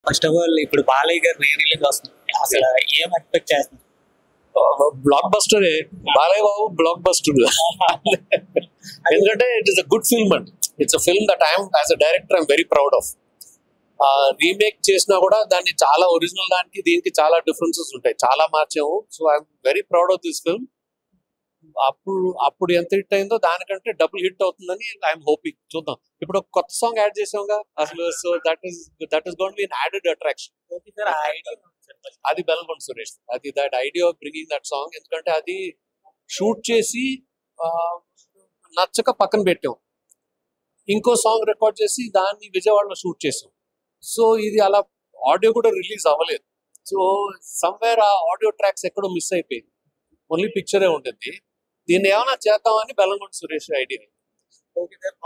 First of all ఇప్పుడు బాలయ్య గారు re release వస్తుంది, అసలు ఏం ఎక్స్పెక్ట్ చేస్తున్నారు? Blockbuster Balayya Babu blockbuster ఎందుకంటే it is a good film అండి. It's a film that I'm as a director I'm very proud of. Remake చేసినా కూడా దాన్ని చాలా ఒరిజినల్ దానికి దీనికి చాలా డిఫరెన్సెస్ ఉంటాయి, చాలా మార్చాము. So I'm very proud of this film. అప్పుడు ఎంత హిట్ అయిందో దానికంటే డబుల్ హిట్ అవుతుందని ఐఎమ్ హోపింగ్. చూద్దాం. ఇప్పుడు ఒక కొత్త సాంగ్ యాడ్ చేసాంగా అసలు. So that is gonna be an added attraction. అది బెల్లంకొండ సురేష్. అది that idea of bringing that song. ఎందుకంటే అది షూట్ చేసి నచ్చక పక్కన పెట్టాం. ఇంకో సాంగ్ రికార్డ్ చేసి దాన్ని విజయవాడలో షూట్ చేసాం. సో ఇది అలా ఆడియో కూడా రిలీజ్ అవ్వలేదు. సో సమ్వేర్ ఆ ఆడియో ట్రాక్స్ ఎక్కడో మిస్ అయిపోయింది, ఓన్లీ పిక్చరే ఉంటుంది. దీన్ని ఏమైనా చేద్దామని బెల్లంకొండ సురేష్ ఐడియా.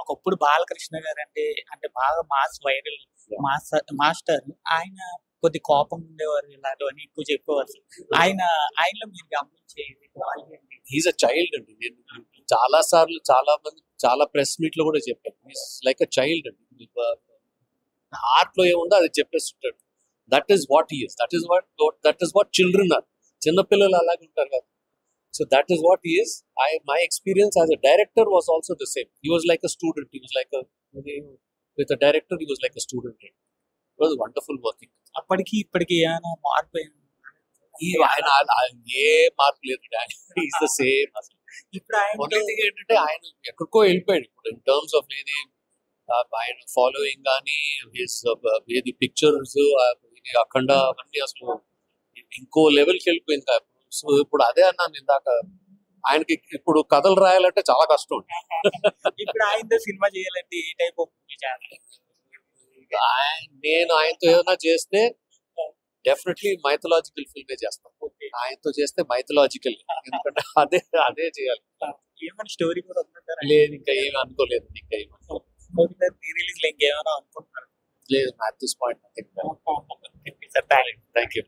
ఒకప్పుడు బాలకృష్ణ గారు అంటే అంటే బాగా మాస్ వైరల్ మాస్టర్. ఆయన కొద్ది కోపం ఉండేవారు, ఇలాంటివన్నీ ఎక్కువ చెప్పేవారు. ఆయనలో మీరు గమనించేది హీస్ అ చైల్డ్ అండి. నేను చాలా సార్లు చాలా మంది చాలా ప్రెస్ మీట్ లో కూడా చెప్పాను, హీస్ లైక్ అ చైల్డ్ అండి. ఆర్ట్ లో ఏముందో అది చెప్పేస్తుంటాడు. That is what he's. That is what children are. చిన్నపిల్లలు అలాగే ఉంటారు కదా. So that is what he is. My experience as a director was also the same. He was like a student. He was like with a director, he was like a student. It was wonderful working. అప్పటికి ఇప్పటికి ఏమైనా మార్పు ఏ మార్పు లేదు. Is the same. ఇప్పుడు only thing ఏంటంటే ఆయన ఎక్కడికో వెళ్ళిపోయాడు ఇప్పుడు ఇన్ టర్మ్స్ ఆఫ్ ఇది ఆయన ఫాలోయింగ్ కానీ ఏది పిక్చర్స్ అఖండ అవన్నీ అసలు ఇంకో లెవెల్కి వెళ్ళిపోయింది కదా. సో ఇప్పుడు అదే అన్నాను ఇందాక, ఆయనకి ఇప్పుడు కథలు రాయాలంటే చాలా కష్టం. ఇప్పుడు ఆయనతో సినిమా చేయాలంటే ఏ టైప్ ఆఫ్ మూవీ చేయాలి? నేను ఆయనతో ఏదైనా చేస్తే డెఫినెట్లీ మైథలాజికల్ ఫిల్మే చేస్తాను. ఆయనతో చేస్తే మైథలాజికల్, ఎందుకంటే అదే చేయాలి. ఏమైనా స్టోరీ కూడా లేదు, ఇంకా ఏమి అనుకోలేదు. ఇంకా రిలీజ్ లో ఇంకేమైనా అనుకుంటున్నారు? లేదు, at this point. Thank you.